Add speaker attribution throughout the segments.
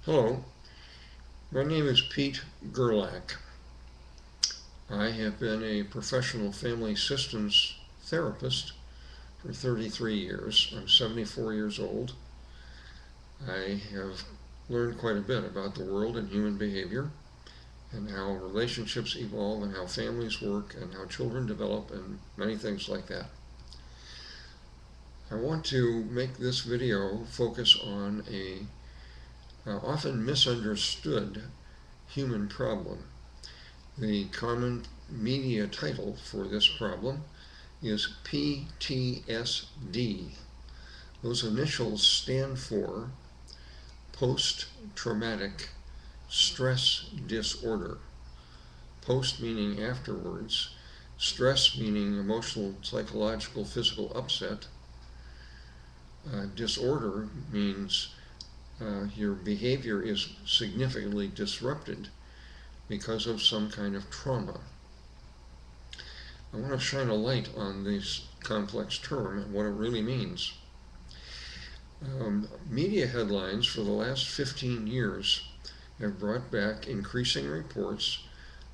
Speaker 1: Hello, my name is Pete Gerlach. I have been a professional family systems therapist for 33 years. I'm 74 years old. I have learned quite a bit about the world and human behavior and how relationships evolve and how families work and how children develop and many things like that. I want to make this video focus on a often misunderstood human problem. The common media title for this problem is PTSD. Those initials stand for post-traumatic stress disorder. Post meaning afterwards, stress meaning emotional, psychological, physical upset. Disorder means your behavior is significantly disrupted because of some kind of trauma. I want to shine a light on this complex term and what it really means. Media headlines for the last 15 years have brought back increasing reports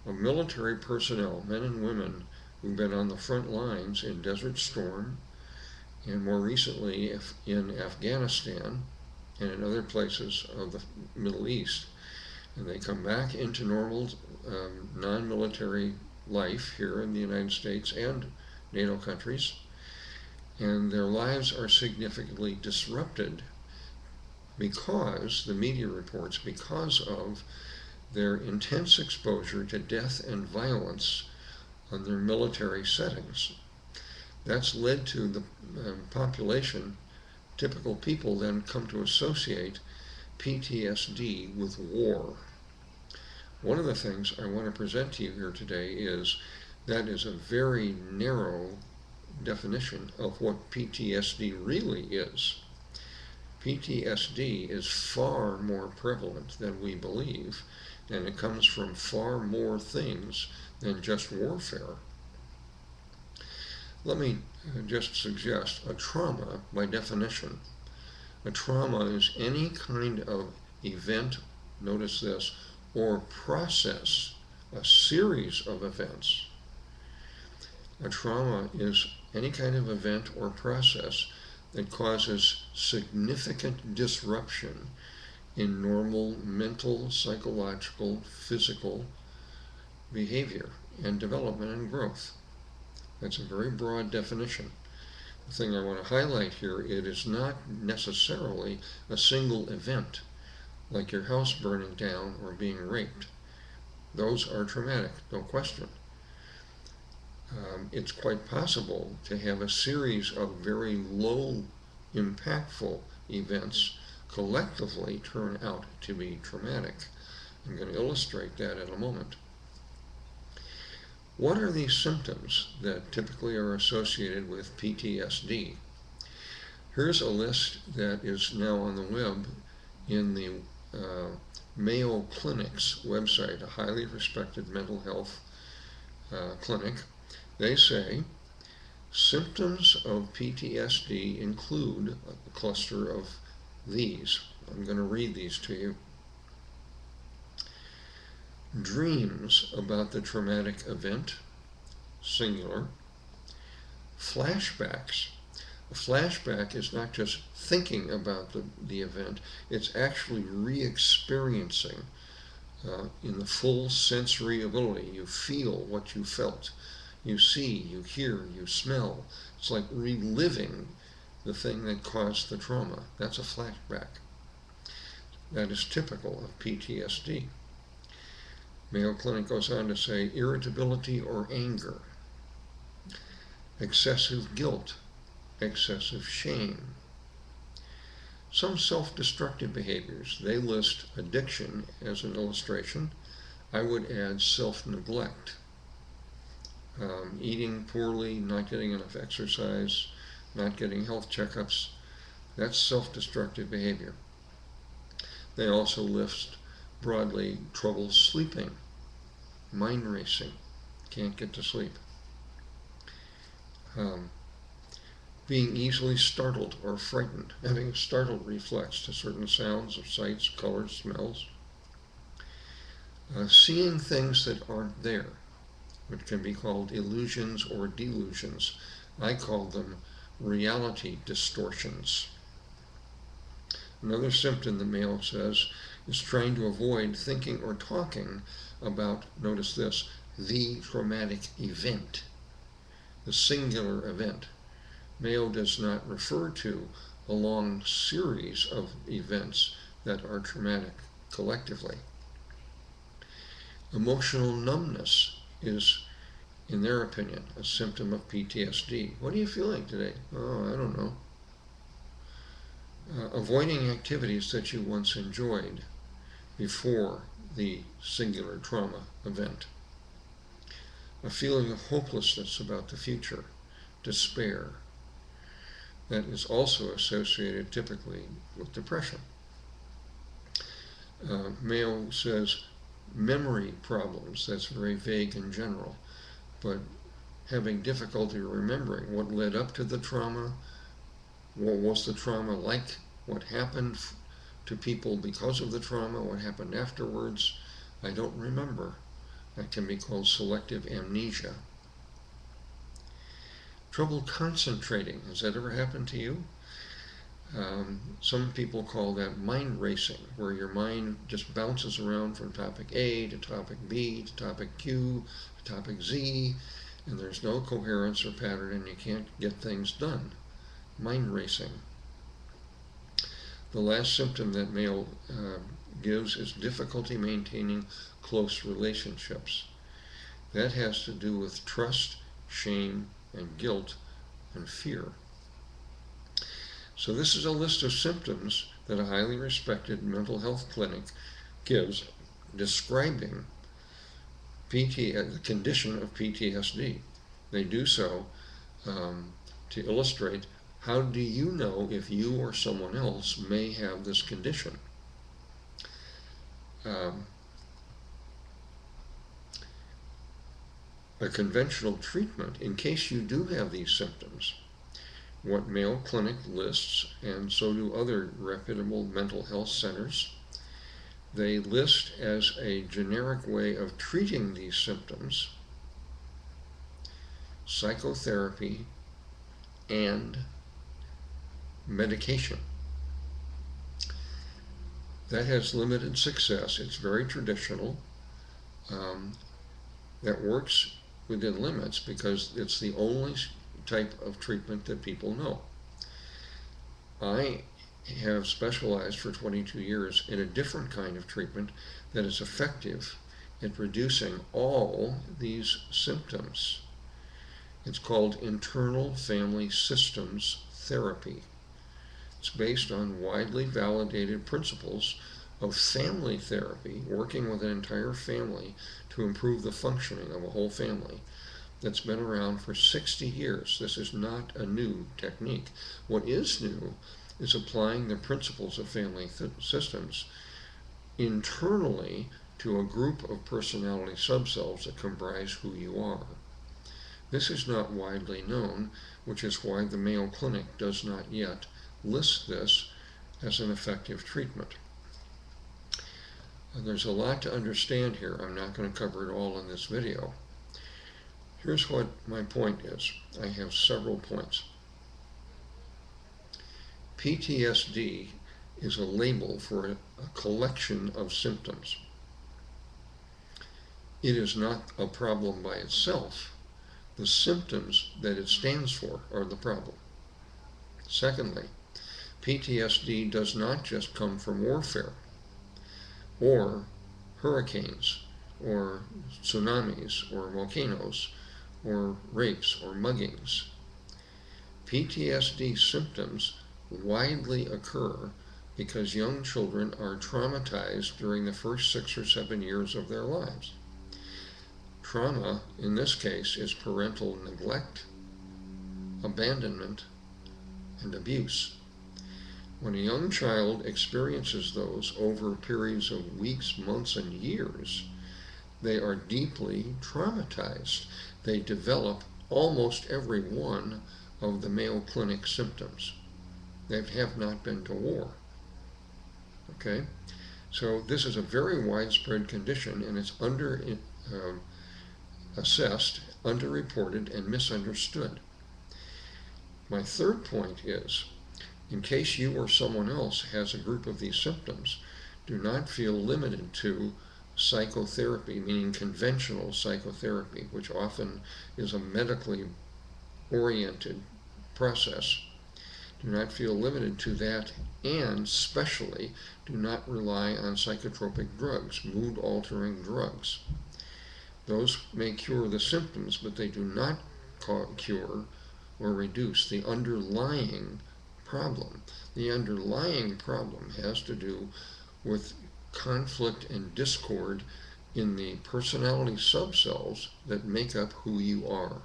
Speaker 1: of military personnel, men and women, who've been on the front lines in Desert Storm and more recently in Afghanistan and in other places of the Middle East. And they come back into normal non-military life here in the United States and NATO countries, and their lives are significantly disrupted because the media reports, because of their intense exposure to death and violence on their military settings. That's led to the population, typical people then come to associate PTSD with war. One of the things I want to present to you here today is that is a very narrow definition of what PTSD really is. PTSD is far more prevalent than we believe, and it comes from far more things than just warfare. Let me just suggest a trauma, by definition. A trauma is any kind of event, notice this, or process, a series of events. A trauma is any kind of event or process that causes significant disruption in normal mental, psychological, physical behavior and development and growth. That's a very broad definition. The thing I want to highlight here, it is not necessarily a single event, like your house burning down or being raped. Those are traumatic, no question. It's quite possible to have a series of very low impactful events collectively turn out to be traumatic. I'm going to illustrate that in a moment. What are these symptoms that typically are associated with PTSD? Here's a list that is now on the web in the Mayo Clinic's website, a highly respected mental health clinic. They say symptoms of PTSD include a cluster of these. I'm going to read these to you. Dreams about the traumatic event, singular. Flashbacks. A flashback is not just thinking about the event, it's actually re-experiencing in the full sensory ability. You feel what you felt. You see, you hear, you smell. It's like reliving the thing that caused the trauma. That's a flashback. That is typical of PTSD. Mayo Clinic goes on to say irritability or anger, excessive guilt, excessive shame. Some self-destructive behaviors. They list addiction as an illustration. I would add self-neglect. Eating poorly, not getting enough exercise, not getting health checkups. That's self-destructive behavior. They also list broadly trouble sleeping, mind racing, can't get to sleep. being easily startled or frightened, having a startled reflex to certain sounds of sights, colors, smells, seeing things that aren't there, which can be called illusions or delusions. I call them reality distortions. Another symptom the male says is trying to avoid thinking or talking about, notice this, the traumatic event, the singular event. Male does not refer to a long series of events that are traumatic collectively. Emotional numbness is, in their opinion, a symptom of PTSD. What are you feeling today? Oh, I don't know. Avoiding activities that you once enjoyed before the singular trauma event. A feeling of hopelessness about the future, despair, that is also associated typically with depression. Mayo says memory problems, that's very vague in general, but having difficulty remembering what led up to the trauma, what was the trauma like, what happened to people because of the trauma, what happened afterwards, I don't remember. That can be called selective amnesia. Trouble concentrating, has that ever happened to you? Some people call that mind racing, where your mind just bounces around from topic A to topic B to topic Q to topic Z, and there's no coherence or pattern and you can't get things done. Mind racing. The last symptom that male gives is difficulty maintaining close relationships. That has to do with trust, shame, and guilt and fear. So this is a list of symptoms that a highly respected mental health clinic gives describing the condition of PTSD. They do so to illustrate, how do you know if you or someone else may have this condition? A conventional treatment, in case you do have these symptoms, what Mayo Clinic lists, and so do other reputable mental health centers, they list as a generic way of treating these symptoms psychotherapy and medication. That has limited success. It's very traditional. That works within limits because it's the only type of treatment that people know. I have specialized for 22 years in a different kind of treatment that is effective at reducing all these symptoms. It's called internal family systems therapy. It's based on widely validated principles of family therapy, working with an entire family to improve the functioning of a whole family. That's been around for 60 years. This is not a new technique. What is new is applying the principles of family systems internally to a group of personality subcells that comprise who you are. This is not widely known, which is why the Mayo Clinic does not yet list this as an effective treatment. And there's a lot to understand here. I'm not going to cover it all in this video. Here's what my point is. I have several points. PTSD is a label for a collection of symptoms. It is not a problem by itself. The symptoms that it stands for are the problem. Secondly, PTSD does not just come from warfare or hurricanes or tsunamis or volcanoes or rapes or muggings. PTSD symptoms widely occur because young children are traumatized during the first 6 or 7 years of their lives. Trauma, in this case, is parental neglect, abandonment, and abuse. When a young child experiences those over periods of weeks, months, and years, they are deeply traumatized. They develop almost every one of the Mayo Clinic symptoms. They have not been to war. Okay? So this is a very widespread condition, and it's assessed, underreported, and misunderstood. My third point is, in case you or someone else has a group of these symptoms, do not feel limited to psychotherapy, meaning conventional psychotherapy, which often is a medically oriented process. Do not feel limited to that, and especially do not rely on psychotropic drugs, mood-altering drugs. Those may cure the symptoms, but they do not cure or reduce the underlying problem. The underlying problem has to do with conflict and discord in the personality subcells that make up who you are.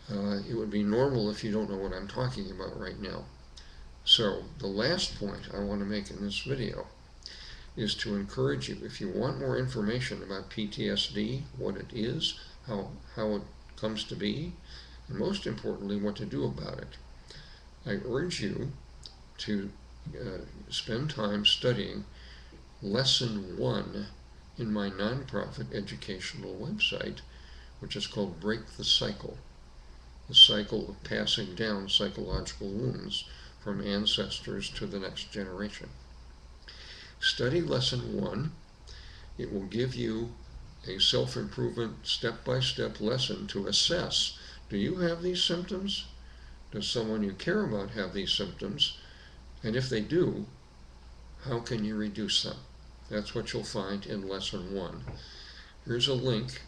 Speaker 1: It would be normal if you don't know what I'm talking about right now. So the last point I want to make in this video is to encourage you, if you want more information about PTSD, what it is, how it comes to be, and most importantly, what to do about it, I urge you to spend time studying Lesson 1 in my nonprofit educational website, which is called Break the Cycle of passing down psychological wounds from ancestors to the next generation. Study Lesson 1. It will give you a self-improvement step-by-step lesson to assess, do you have these symptoms? Does someone you care about have these symptoms? And if they do, how can you reduce them? That's what you'll find in Lesson 1. Here's a link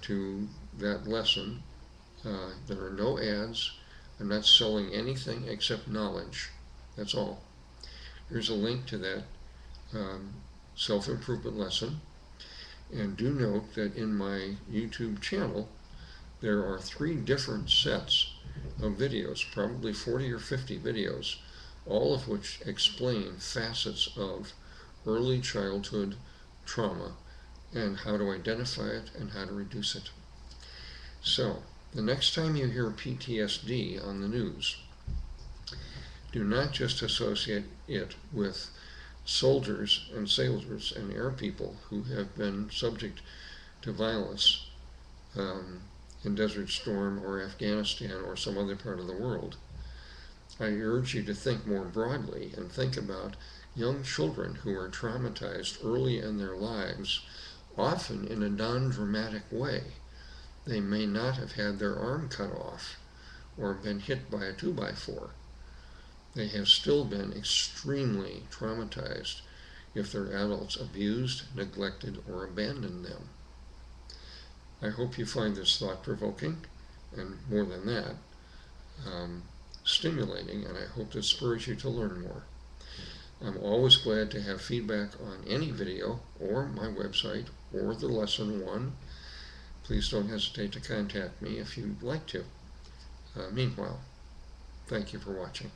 Speaker 1: to that lesson. There are no ads. I'm not selling anything except knowledge. That's all. Here's a link to that self-improvement lesson. And do note that in my YouTube channel, there are 3 different sets of videos, probably 40 or 50 videos, all of which explain facets of early childhood trauma and how to identify it and how to reduce it. So, the next time you hear PTSD on the news, do not just associate it with soldiers and sailors and air people who have been subject to violence in Desert Storm or Afghanistan or some other part of the world. I urge you to think more broadly and think about young children who are traumatized early in their lives, often in a non-dramatic way. They may not have had their arm cut off or been hit by a 2x4. They have still been extremely traumatized if their adults abused, neglected, or abandoned them. I hope you find this thought-provoking, and more than that, stimulating, and I hope this spurs you to learn more. I'm always glad to have feedback on any video or my website or the Lesson 1. Please don't hesitate to contact me if you'd like to. Meanwhile, thank you for watching.